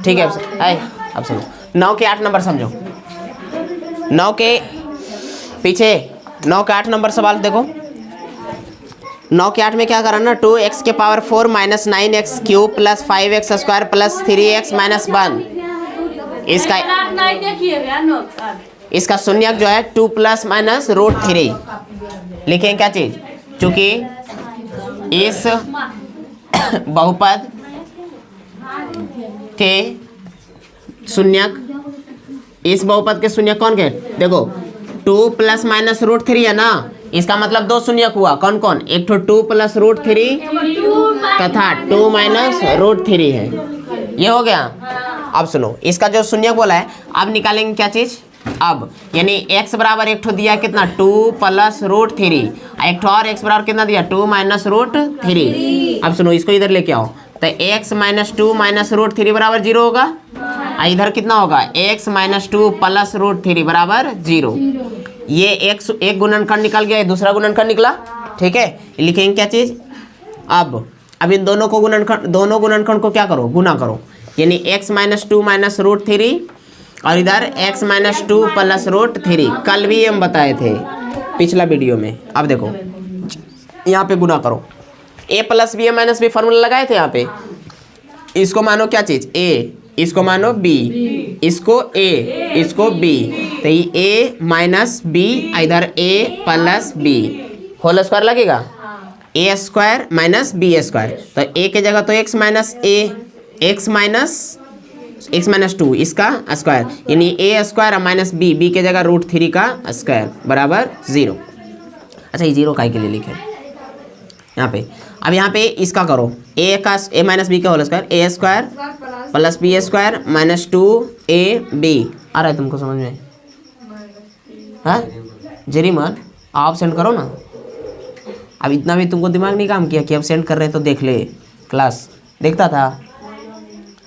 ठीक है अब सुनो 9 के 8 नंबर समझो। 9 के पीछे 9 के 8 नंबर सवाल देखो। 9 के 8 में क्या करना, 2x के power 4 minus 9x cube plus 5x square plus 3x minus 1। इसका शून्यक जो है 2 प्लस माइनस रूट 3। लिखें क्या चीज, चूंकि इस बहुपद के शून्यक, इस बहुपद के शून्यक कौन के, देखो 2 प्लस माइनस रूट 3 है ना, इसका मतलब दो शून्यक हुआ। कौन कौन, एक तो 2 प्लस रूट 3 तथा 2 माइनस रूट 3 है, ये हो गया। अब सुनो, इसका जो शून्यक बोला है अब निकालेंगे क्या चीज, अब यानी x बराबर एक ठो दिया कितना 2 प्लस रूट 3, एक ठो और x बराबर कितना दिया 2 माइनस रूट 3। अब सुनो इसको इधर लेके आओ, तो x माइनस 2 माइनस रूट 3 बराबर 0 होगा। इधर कितना होगा, x माइनस 2 प्लस रूट 3 बराबर 0। ये एक गुणनखंड निकल गया, दूसरा गुणनखंड निकला। ठीक है, लिखेंगे क्या चीज, अब इन दोनों गुणनखंड को क्या करो, गुना करो, यानी x माइनस 2 माइनस रूट 3 और इधर x माइनस 2 प्लस रूट 3। कल भी हम बताए थे पिछला वीडियो में। अब देखो यहाँ पे गुना करो, a plus b minus b formula लगाए थे यहाँ पे। इसको मानो क्या चीज a, इसको मानो b, इसको a, इसको b, तो ये a माइनस b, इधर a plus b whole square लगेगा, a square minus b square, तो a के जगह तो x minus a, x minus 2 इसका स्क्वायर, यानी a square minus b, b के जगह रूट 3 का स्क्वायर बराबर 0। अच्छा ये 0 काहे के लिए लिखे यहाँ पे। अब यहाँ पे इसका करो, a माइनस b का whole square, a square plus b square minus 2ab। आ रहा है तुमको समझ में, हाँ जेरी मान आप सेंड करो ना। अब इतना भी तुमको दिमाग नहीं काम किया कि अब सेंड कर रहे हैं तो देख ले, क्लास देखता था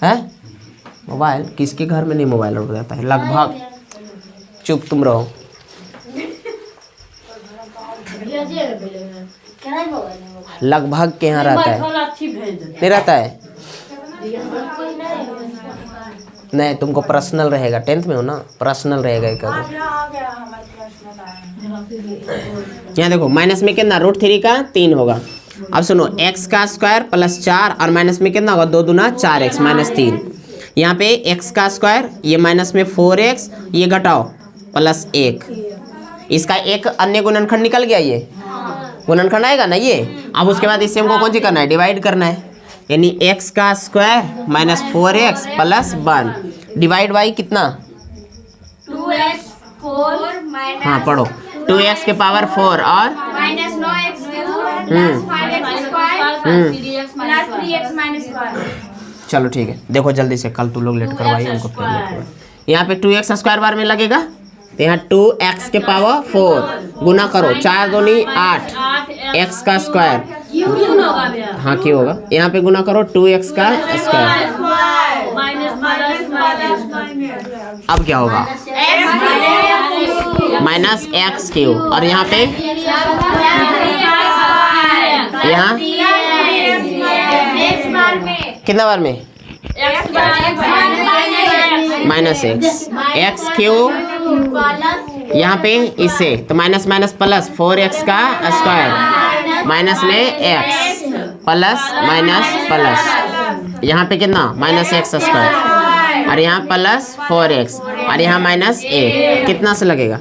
है। मोबाइल किसके घर में नहीं मोबाइल उठ जाता है, लगभग। चुप तुम रहो, लगभग के यहाँ रहता है, नहीं रहता है। नहीं तुमको पर्सनल रहेगा, 10th में हो ना, पर्सनल रहेगा एक। यहाँ देखो माइनस में कितना रूट 3 का 3 होगा। अब सुनो x का स्क्वायर प्लस 4 और माइनस में कितना होगा 2 दूना 4x माइनस 3। यहाँ पे x का स्क्वायर, ये माइनस में 4x, ये घटाओ प्लस 1, इसका एक अन्य गुणनखंड निकल गया, ये गुणनखंड आएगा ना ये। अब उसके बाद इससे हमको कौन सी करना है, डिवाइड करना है, यानी x का square minus 4x plus 1 divide by कितना 2x 4 माइनस, हाँ पढ़ो, 2x के पावर 4 और minus 9x plus 5x square plus 3x minus 1। चलो ठीक है, देखो जल्दी से, कल तुम लोग लेट करवाइए हमको फिर लेट करवाइए। यहाँ पे 2x स्क्वायर बार में लगेगा, तो यहाँ 2x के पावर 4 गुना करो, 4 दूनी 8 x का स्क्वायर, हाँ क्यों होगा, यहाँ पे गुना करो 2x का स्क्वायर। अब क्या होगा, माइनस x क्यूब, और यहाँ पे यहाँ कितना बार में माइनस x क्यूब, यहाँ पे इससे तो माइनस माइनस प्लस 4x का स्क्वायर माइनस में x प्लस माइनस प्लस, यहाँ पे कितना माइनस x स्क्वायर और यहाँ प्लस 4x और यहाँ माइनस a, कितना से लगेगा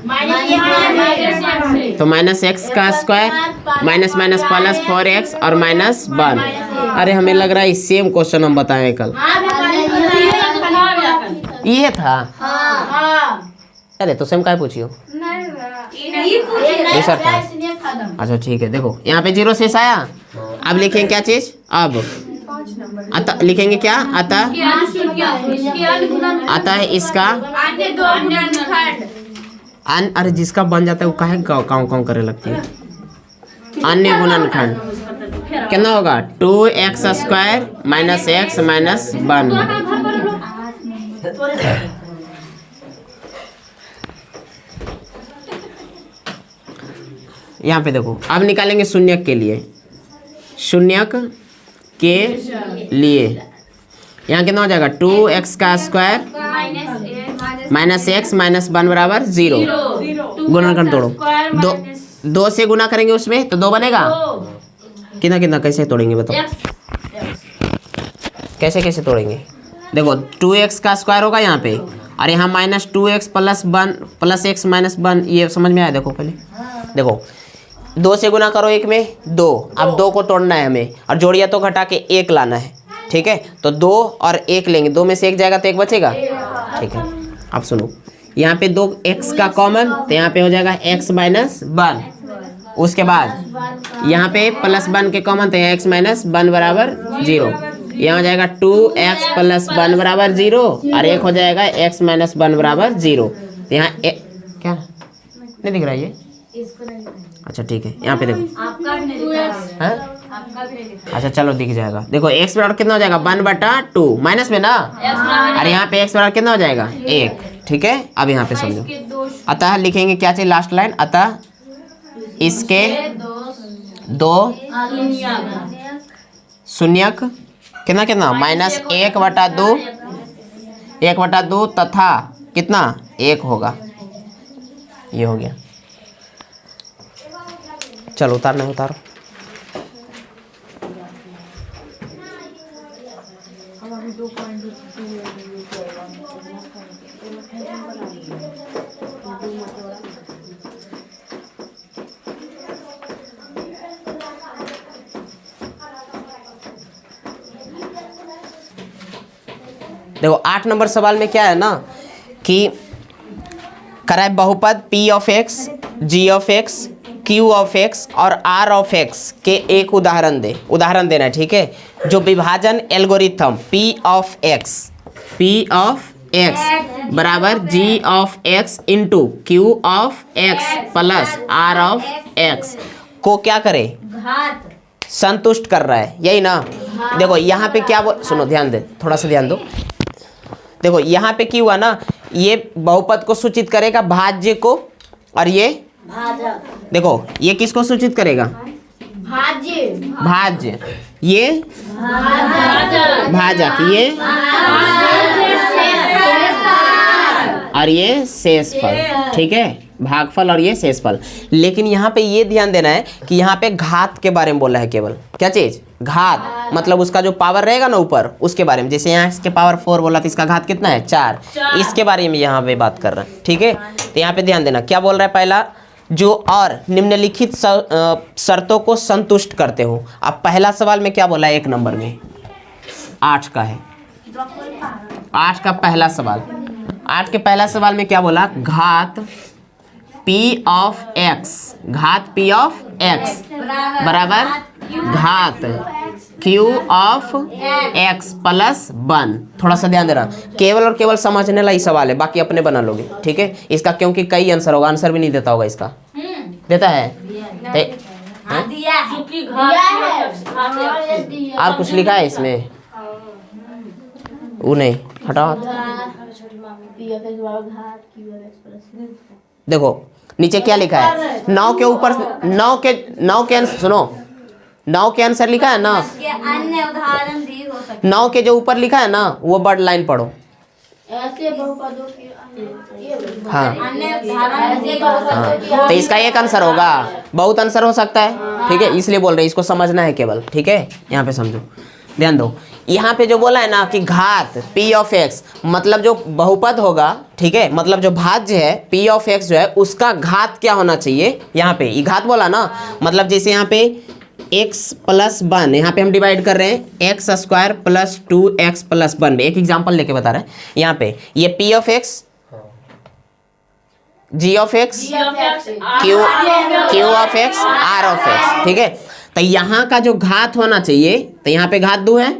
तो माइनस x का square minus minus plus 4x और माइनस 1। अरे हमें लग रहा है सेम क्वेश्चन हम बताएं कल, ये था। अरे तो सेम काय पूछियो, सर था। अच्छा ठीक है, देखो यहाँ पे 0 शेष आया। अब लिखेंगे क्या चीज, अब अतः लिखेंगे क्या, अतः इसका अरे जिसका बन जाता है वो काहे काउ करे लगती है, अन्य गुणनखंड कितना होगा 2x square minus x minus 1। यहाँ पे देखो, अब निकालेंगे शून्यक के लिए, शून्यक के लिए यहाँ कितना हो जाएगा 2x का स्क्वायर माइनस एक्स माइनस 1 बराबर 0। गुणनखंड तोड़ो, दो से गुना करेंगे उसमें तो 2 बनेगा। कितना कितना कैसे तोड़ेंगे बताओ, कैसे कैसे तोड़ेंगे। देखो 2x का स्क्वायर होगा यहाँ पे और यहाँ minus 2x plus 1 plus x minus 1, ये समझ में आया। देखो पहले देखो 2 से गुना करो 1 में 2, अब 2 को तोड़ना है हमें और जोड़िया तो घटा के 1 लाना है, ठीक है। तो 2 और 1 लेंगे, 2 में से 1 जाएगा तो 1 बचेगा, ठीक है। अब सुनो, यहाँ पे 2x का कॉमन तो यहाँ पे हो जाएगा x माइनस 1। उसके बाद यहाँ पे प्लस 1 के कॉमन तो यहाँ x माइनस 1 बराबर 0। यहाँ हो जाएगा 2x प्लस 1 बराबर 0 और एक हो जाएगा x माइनस 1 बराबर 0। तो यहाँ क्या नहीं दिख रहा है ये, अच्छा ठीक है। यहाँ पे देखो अच्छा चलो दिख जाएगा। देखो x बराबर कितना हो जाएगा 1/2 माइनस में ना, और यहाँ पे x बराबर कितना हो जाएगा 1, ठीक है। अब यहाँ पे समझो, अतः लिखेंगे क्या चाहिए लास्ट लाइन, अतः इसके दो शून्यक कितना कितना माइनस 1/2 तथा कितना 1 होगा। ये हो गया, चलो उतारना है उतारो। देखो 8 नंबर सवाल में क्या है ना कि कराए बहुपद p of x, g of x, q of x और r ऑफ x के एक उदाहरण देना है, ठीक है। जो विभाजन एल्गोरिथम p ऑफ x बराबर g of x into q of x plus r of x को क्या करे, संतुष्ट कर रहा है, यही ना। देखो यहाँ पे क्या सुनो ध्यान दे, थोड़ा सा ध्यान दो। देखो यहाँ पे क्या हुआ ना, ये बहुपद को सूचित करेगा भाज्य को, और ये देखो ये किसको सूचित करेगा, भाज्य, ये भाजक, ये और ये शेषफल, ठीक है। भागफल और ये शेषफल। लेकिन यहाँ पे ये ध्यान देना है कि यहाँ पे घात के बारे में बोला है केवल, क्या चीज, घात, मतलब उसका जो पावर रहेगा ना ऊपर उसके बारे में। जैसे यहाँ इसके पावर 4 बोला तो इसका घात कितना है 4, इसके बारे में यहाँ पे बात कर रहे हैं, ठीक है। तो यहाँ पे ध्यान देना क्या बोल रहा है, पहला जो और निम्नलिखित शर्तों को संतुष्ट करते हो। अब पहला सवाल में क्या बोला है, 1 नंबर में 8 का है, 8 का पहला सवाल, 8 के पहला सवाल में क्या बोला, घात p ऑफ x, घात p ऑफ x बराबर घात q ऑफ x प्लस 1। थोड़ा सा ध्यान देना, केवल और केवल समझने वाला ही सवाल है, बाकी अपने बना लोगे, ठीक है। इसका क्योंकि कई आंसर होगा, आंसर भी नहीं देता होगा इसका, देता है और कुछ लिखा है इसमें, वो नहीं हटाओ। देखो नीचे क्या लिखा है, 9 के ऊपर 9 के आंसर सुनो, 9 के आंसर लिखा है ना, अन्य उदाहरण भी हो सकते, 9 के जो ऊपर लिखा है ना वो बर्ड लाइन पढ़ो, ऐसे बहुपदों के हाँ अन्य उदाहरण। तो इसका एक आंसर होगा, बहुत आंसर हो सकता है, ठीक है, इसलिए बोल रहे हैं, इसको समझना है केवल, ठीक है। यहाँ पे समझो, ध्यान दो, यहाँ पे जो बोला है ना कि घात p ऑफ x, मतलब जो बहुपद होगा, ठीक है, मतलब जो भाज्य है p ऑफ x जो है उसका घात क्या होना चाहिए। यहाँ पे ये घात बोला ना, मतलब जैसे यहाँ पे x प्लस 1, यहाँ पे हम डिवाइड कर रहे हैं x square plus 2x plus 1। एक एग्जाम्पल लेके बता रहे हैं, यहाँ पे ये p of x, g of x, q of x, r of x, ठीक है। तो यहाँ का जो घात होना चाहिए, तो यहाँ पे घात 2 है,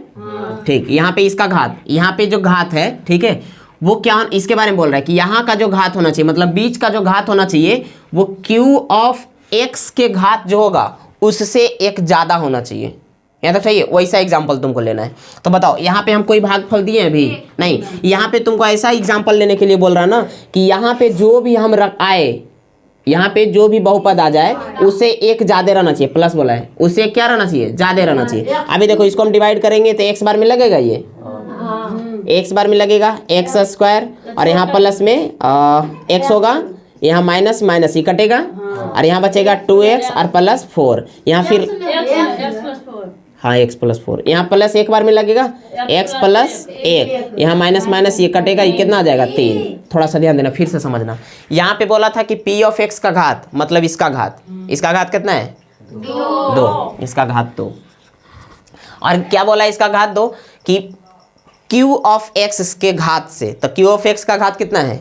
ठीक, यहाँ पे इसका घात, यहाँ पे जो घात है, ठीक है, वो क्या इसके बारे में बोल रहा है कि यहाँ का जो घात होना चाहिए, मतलब बीच का जो घात होना चाहिए वो q ऑफ x के घात जो होगा उससे एक ज़्यादा होना चाहिए। यहाँ तक चाहिए, वैसा एग्जाम्पल तुमको लेना है। तो बताओ यहाँ पे हम कोई भागफल दिए अभी नहीं, यहाँ पे तुमको ऐसा एग्जाम्पल लेने के लिए बोल रहा ना कि यहाँ पे जो भी हम आए, यहाँ पे जो भी बहुपद आ जाए उसे एक ज्यादा रहना चाहिए, प्लस बोला है, उसे क्या रहना चाहिए, ज्यादा रहना चाहिए। अभी देखो इसको हम डिवाइड करेंगे तो x बार में लगेगा ये, एक्स बार में लगेगा एक्स स्क्वायर और यहाँ प्लस में एक्स होगा, यहाँ माइनस माइनस ही कटेगा और यहाँ बचेगा 2x और प्लस 4। यहाँ फिर हाँ x प्लस 4, यहाँ प्लस एक बार में लगेगा x प्लस 1, यहाँ माइनस माइनस ये कटेगा, ये कितना आ जाएगा 3। थोड़ा सा ध्यान देना, फिर से समझना। यहाँ पे बोला था कि p ऑफ x का घात मतलब इसका घात कितना है 2, इसका घात 2। और क्या बोला इसका घात 2 कि q ऑफ x के घात से, तो q ऑफ x का घात कितना है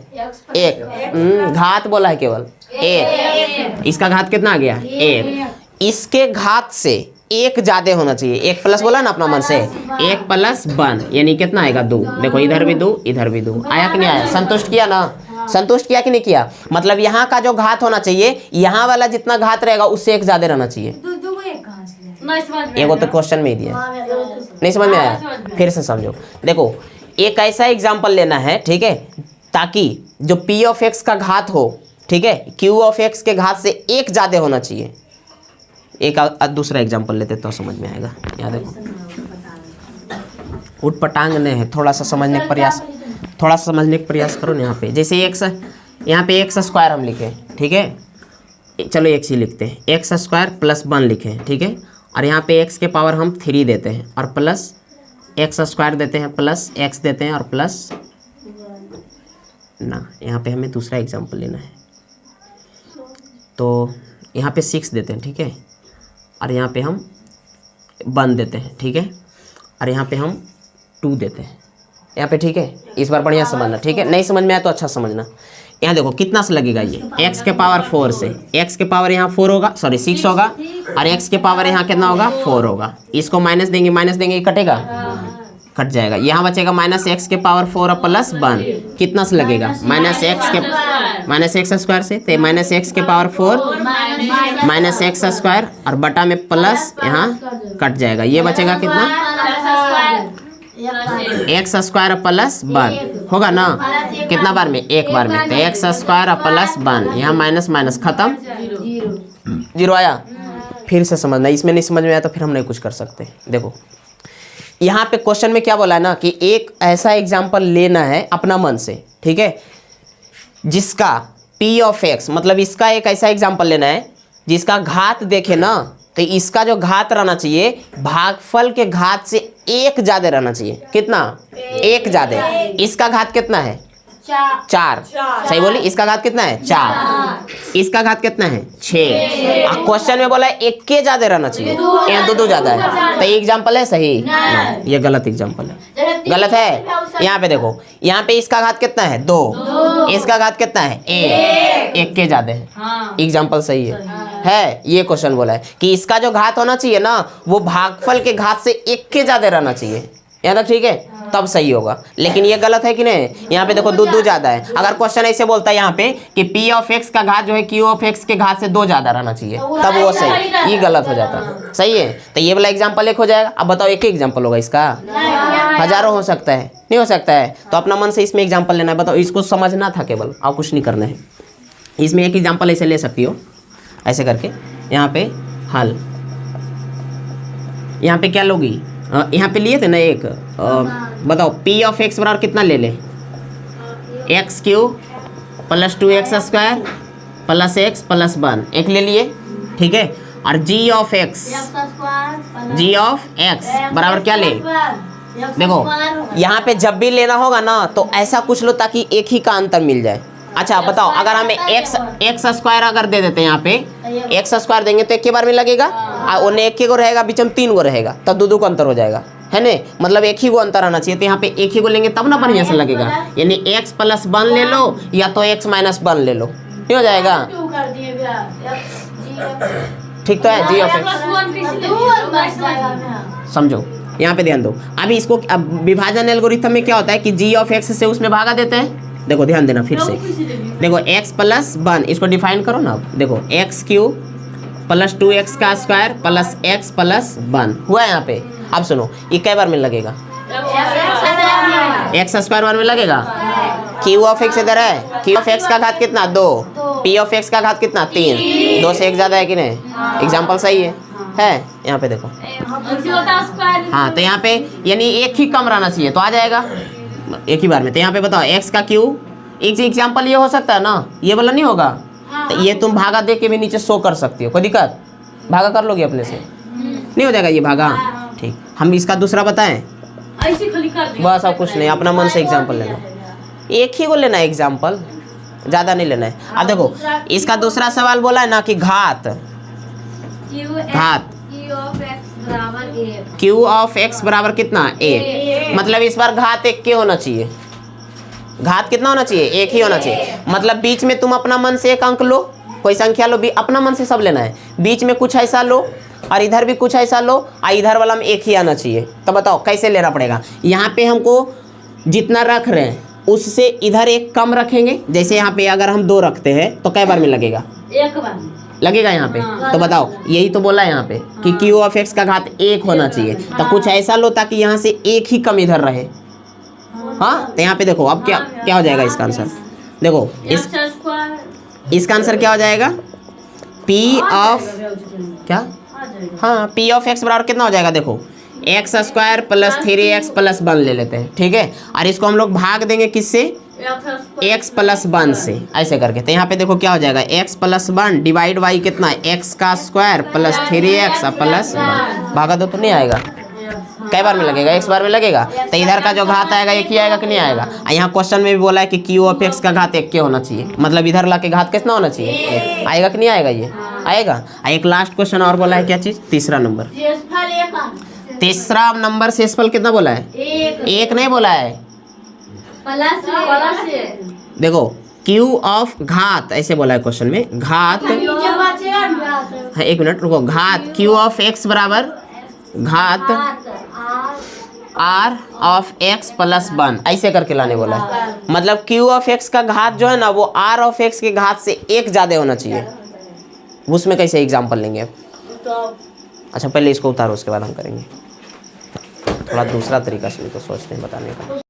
1, घात बोला है केवल 1, इसका घात कितना आ गया 1, इसके घात से 1 ज्यादा होना चाहिए। 1 प्लस बोला ना अपना मन से, 1 प्लस 1 यानी कितना आएगा 2। देखो इधर भी 2 इधर भी 2, आया कि नहीं आया, संतुष्ट किया ना, संतुष्ट किया कि नहीं किया। मतलब यहाँ का जो घात होना चाहिए, यहाँ वाला जितना घात रहेगा उससे 1 ज्यादा रहना चाहिए। एगो तो क्वेश्चन में ही दिया, नहीं समझ में आया, फिर से समझो। देखो एक ऐसा एग्जाम्पल लेना है, ठीक है, ताकि जो p ऑफ x का घात हो, ठीक है, q ऑफ x के घात से 1 ज्यादा होना चाहिए। एक दूसरा एग्जाम्पल लेते तो समझ में आएगा। यहाँ देखो उठ पटांग ने है, थोड़ा सा समझने का प्रयास करो ना। यहाँ पे जैसे यहाँ पे एक्स स्क्वायर हम लिखे, ठीक है, चलो एक्स ही लिखते हैं, एक्स स्क्वायर प्लस 1 लिखे, ठीक है, और यहाँ पे एक्स के पावर हम 3 देते हैं और प्लस एक्स स्क्वायर देते हैं, प्लस एक्स देते हैं और प्लस ना, यहाँ पे हमें दूसरा एग्जाम्पल लेना है, तो यहाँ पे 6 देते हैं, ठीक है, और यहाँ पे हम 1 देते हैं, ठीक है, और यहाँ पे हम 2 देते हैं यहाँ पे, ठीक है। इस बार बढ़िया समझना, ठीक है, नहीं समझ में आया तो अच्छा समझना। यहाँ देखो कितना से लगेगा ये x के पावर 4 से, x के पावर यहाँ 4 होगा, सॉरी 6 होगा, और x के पावर यहाँ कितना होगा 4 होगा। इसको माइनस देंगे कटेगा, कट जाएगा, यहाँ बचेगा माइनस एक्स के पावर 4 और प्लस 1, कितना से लगेगा माइनस एक्स स्क्वायर से, तो माइनस एक्स के पावर 4 माइनस एक्स स्क्वायर और बटा में प्लस यहाँ कट जाएगा, ये बचेगा कितना एक्स स्क्वायर प्लस 1 होगा ना, कितना बार में 1 बार में, तो एक्स स्क्वायर प्लस 1, यहाँ माइनस माइनस खत्म, 0 आया। फिर से समझना, इसमें नहीं समझ में आया तो फिर हम नहीं कुछ कर सकते। देखो यहाँ पे क्वेश्चन में क्या बोला है ना कि एक ऐसा एग्जाम्पल लेना है अपना मन से, ठीक है, जिसका p ऑफ x मतलब इसका एक ऐसा एग्जाम्पल लेना है जिसका घात देखे ना, तो इसका जो घात रहना चाहिए भागफल के घात से 1 ज्यादा रहना चाहिए। कितना 1 ज्यादा। इसका घात कितना है 4, सही बोली, इसका घात कितना है 4, इसका घात कितना है 6। क्वेश्चन में बोला है 1 के ज्यादा रहना चाहिए, यहाँ 2 ज्यादा है, तो ये एग्जाम्पल है सही, ये गलत एग्जाम्पल है, गलत है। यहाँ पे देखो, यहाँ पे इसका घात कितना है 2, इसका घात कितना है 1 के ज्यादा है, एग्जाम्पल सही है। ये क्वेश्चन बोला है कि इसका जो घात होना चाहिए ना वो भागफल के घात से 1 के ज्यादा रहना चाहिए, यहाँ तक ठीक है, तब सही होगा। लेकिन ये गलत है कि नहीं, यहाँ पे देखो 2 ज्यादा है। अगर क्वेश्चन ऐसे बोलता है यहाँ पे कि p ऑफ x का घात जो है q ऑफ x के घात से 2 ज्यादा रहना चाहिए, तब वो सही, ये गलत हो जाता। सही है, तो ये वाला एग्जाम्पल एक हो जाएगा। अब बताओ एक ही एग्जाम्पल होगा इसका, हजारों हो सकता है, नहीं हो सकता है, तो अपना मन से इसमें एग्जाम्पल लेना है। बताओ, इसको समझना था केवल, और कुछ नहीं करना है। इसमें एक एग्जाम्पल ऐसे ले सकती हो, ऐसे करके यहाँ पे हल, यहाँ पे क्या लोगी, यहाँ पे लिए थे ना एक, बताओ p ऑफ x बराबर कितना ले ले, x cube plus 2x square plus x plus 1, एक ले लिए, ठीक है। और g ऑफ x बराबर क्या ले, देखो यहाँ पे जब भी लेना होगा ना तो ऐसा कुछ लो ताकि एक ही का अंतर मिल जाए। अच्छा बताओ, अगर हमें एक्स स्क्वायर अगर दे देते हैं, यहाँ पे एक्स स्क्वायर देंगे तो 1 के बार में लगेगा, और उन्हें 1 को रहेगा, बीच में 3 को रहेगा, तब 2 का अंतर हो जाएगा, है ने, मतलब 1 ही को अंतर आना चाहिए। तो यहाँ पे 1 ही को लेंगे तब ना बढ़िया से लगेगा, यानी x प्लस 1 ले लो या तो x माइनस 1 ले लो, नहीं हो जाएगा, ठीक तो है। जी ऑफ x समझो, यहाँ पे ध्यान दो। अभी इसको अब विभाजन एल्गोरिथम में क्या होता है कि g ऑफ x से उसमें भागा देते हैं। देखो ध्यान देना फिर से, देखो x प्लस 1, इसको डिफाइन करो ना। देखो एक्स क्यूब प्लस 2x का स्क्वायर प्लस x प्लस 1 हुआ है यहाँ पे। अब सुनो, ये कै बार में लगेगा, x स्क्वायर बार में लगेगा। q ऑफ x इधर है, q ऑफ x का घात कितना 2, p ऑफ x का घात कितना 3, 2 से 1 ज्यादा है कि नहीं, एग्जाम्पल सही है। है यहाँ पे देखो। हाँ तो यहाँ पे यानी एक ही कम रहना चाहिए तो आ जाएगा एक ही बार में। तो यहाँ पे बताओ x का क्यू, एक एग्जाम्पल ये हो सकता है ना, ये वाला नहीं होगा तो ये तुम भागा दे के भी नीचे शो कर सकती हो, कोई दिक्कत? भागा कर लोगे अपने से, नहीं हो जाएगा ये भागा? ठीक, हम इसका दूसरा बताएं? बस अब कुछ नहीं, अपना मन से एग्जाम्पल लेना, एक ही को लेना है एग्जाम्पल, ज़्यादा नहीं लेना है। अब देखो इसका दूसरा सवाल बोला है ना कि घात, घात q ऑफ x बराबर कितना? एक। मतलब इस बार घात एक के होना चाहिए, घात कितना होना चाहिए? एक ही होना चाहिए। मतलब बीच में तुम अपना मन से एक अंक लो, कोई संख्या लो, अपना मन से सब लेना है, बीच में कुछ ऐसा लो और इधर भी कुछ ऐसा लो और इधर वाला में एक ही आना चाहिए। तो बताओ कैसे लेना पड़ेगा? यहाँ पे हमको जितना रख रहे हैं उससे इधर एक कम रखेंगे, जैसे यहाँ पे अगर हम 2 रखते हैं तो कै बार में लगेगा? एक बार लगेगा यहाँ पे। तो बताओ यही तो बोला है यहाँ पे कि q ऑफ x का घात 1 होना चाहिए, तो कुछ ऐसा लो ताकि यहाँ से एक ही कम इधर रहे। हाँ तो यहाँ पे देखो अब क्या हो जाएगा इसका आंसर? देखो इसका आंसर क्या हो जाएगा? p ऑफ क्या? हाँ p ऑफ x बराबर कितना हो जाएगा? देखो x square plus 3x plus 1 ले लेते हैं, ठीक है, और इसको हम लोग भाग देंगे किससे? x प्लस 1 से, ऐसे करके। तो यहाँ पे देखो क्या हो जाएगा? x प्लस 1 डिवाइड बाई कितना? x का स्क्वायर प्लस 3x प्लस 1। भागा दो तो नहीं आएगा, कई बार में लगेगा? x बार में लगेगा। तो इधर का जो घात आएगा एक ही आएगा कि नहीं आएगा? यहाँ क्वेश्चन में भी बोला है कि q ऑफ x का घात 1 के होना चाहिए, मतलब इधर ला के घात कितना होना चाहिए? आएगा कि नहीं आएगा? ये आएगा। एक लास्ट क्वेश्चन और बोला है, क्या चीज? तीसरा नंबर, तीसरा नंबर शेषफल कितना बोला है? एक नहीं बोला है, देखो q ऑफ घात ऐसे बोला है क्वेश्चन में, घात, हाँ एक मिनट रुको, घात q ऑफ x बराबर घात r ऑफ x प्लस 1 ऐसे करके लाने बोला है। मतलब q ऑफ x का घात जो है ना वो r ऑफ x के घात से 1 ज़्यादा होना चाहिए। उसमें कैसे एग्जाम्पल लेंगे अब? अच्छा पहले इसको उतारो, उसके बाद हम करेंगे। थोड़ा दूसरा तरीका से तो सोचते हैं बताने का।